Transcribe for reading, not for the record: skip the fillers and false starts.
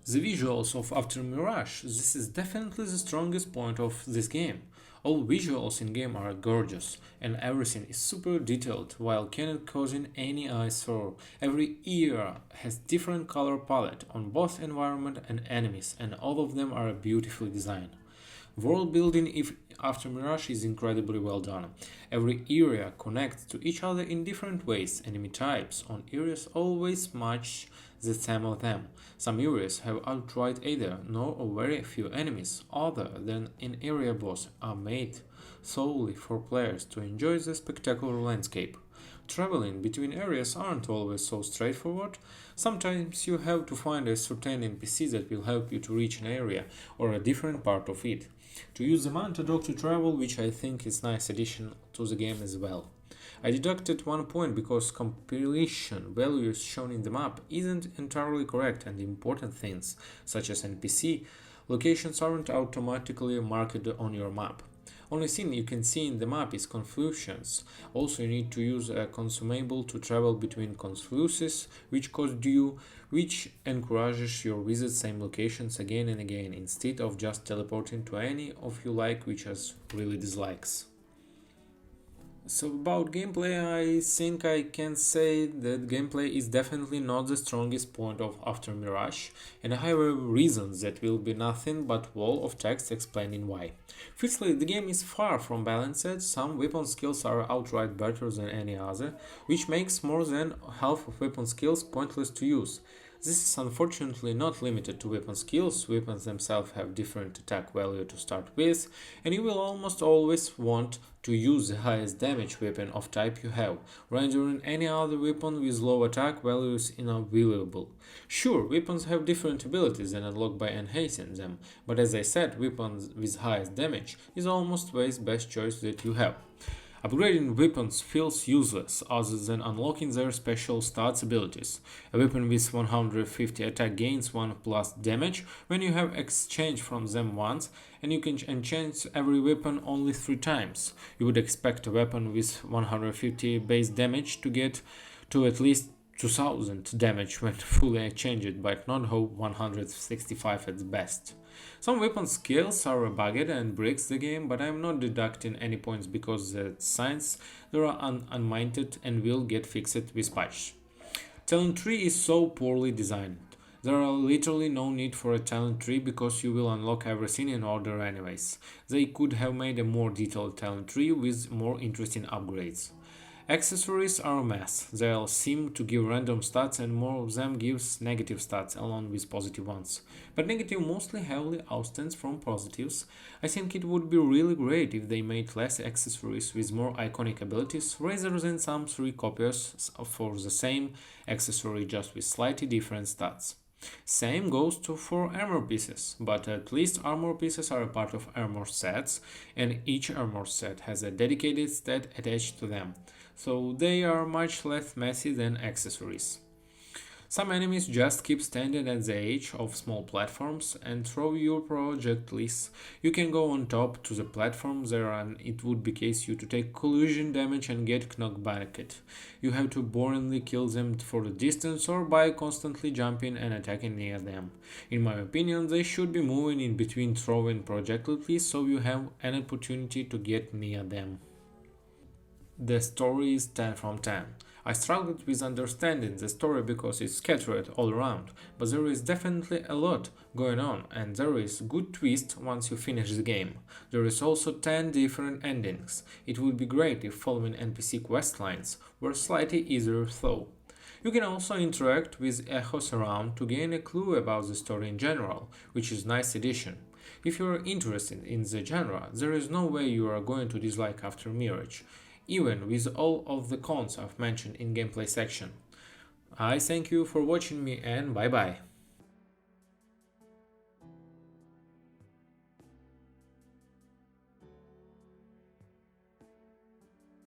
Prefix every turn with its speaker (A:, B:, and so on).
A: The visuals of Afterimage, this is definitely the strongest point of this game. All visuals in game are gorgeous, and everything is super detailed while cannot causing any eyesore. Every era has different color palette on both environment and enemies, and all of them are beautifully designed. World building if after Mirage is incredibly well done. Every area connects to each other in different ways. Enemy types on areas always match the theme of them. Some areas have outright either no or very few enemies, other than an area boss are made solely for players to enjoy the spectacular landscape. Traveling between areas aren't always so straightforward. Sometimes you have to find a certain NPC that will help you to reach an area or a different part of it. To use the Mantadog to travel, which I think is nice addition to the game as well. I deducted 1 point because compilation values shown in the map isn't entirely correct and important things, such as NPC, locations aren't automatically marked on your map. Only thing you can see in the map is confluence. Also you need to use a consumable to travel between confluences, which cost you, which encourages your visit same locations again and again instead of just teleporting to any of you like, which has really dislikes. So about gameplay, I think I can say that gameplay is definitely not the strongest point of After Mirage, and I have reasons that will be nothing but wall of text explaining why. Firstly, the game is far from balanced, some weapon skills are outright better than any other, which makes more than half of weapon skills pointless to use. This is unfortunately not limited to weapon skills, weapons themselves have different attack value to start with, and you will almost always want to use the highest damage weapon of type you have, rendering any other weapon with low attack values unavailable. Sure, weapons have different abilities and unlocked by enhancing them, but as I said, weapons with highest damage is almost always best choice that you have. Upgrading weapons feels useless other than unlocking their special stats abilities. A weapon with 150 attack gains 1 plus damage when you have exchanged from them once, and you can enchant every weapon only 3 times. You would expect a weapon with 150 base damage to get to at least 2000 damage when fully exchanged, but not how 165 at best. Some weapon skills are bugged and breaks the game, but I'm not deducting any points because the signs they are unminted and will get fixed with patch. Talent tree is so poorly designed. There are literally no need for a talent tree because you will unlock everything in order anyways. They could have made a more detailed talent tree with more interesting upgrades. Accessories are a mess. They all seem to give random stats and more of them gives negative stats along with positive ones. But negative mostly heavily outstands from positives. I think it would be really great if they made less accessories with more iconic abilities rather than some 3 copies for the same accessory just with slightly different stats. Same goes for armor pieces, but at least armor pieces are a part of armor sets, and each armor set has a dedicated stat attached to them, so they are much less messy than accessories. Some enemies just keep standing at the edge of small platforms and throw your projectiles. You can go on top to the platform there and it would be case you to take collision damage and get knocked back. You have to boringly kill them for the distance or by constantly jumping and attacking near them. In my opinion, they should be moving in between throwing projectiles so you have an opportunity to get near them. The story is 10 from 10. I struggled with understanding the story because it's scattered all around, but there is definitely a lot going on and there is good twist once you finish the game. There is also 10 different endings. It would be great if following NPC quest lines were slightly easier though. You can also interact with echoes around to gain a clue about the story in general, which is a nice addition. If you are interested in the genre, there is no way you are going to dislike After Mirage, even with all of the cons I've mentioned in gameplay section. I thank you for watching me and bye bye.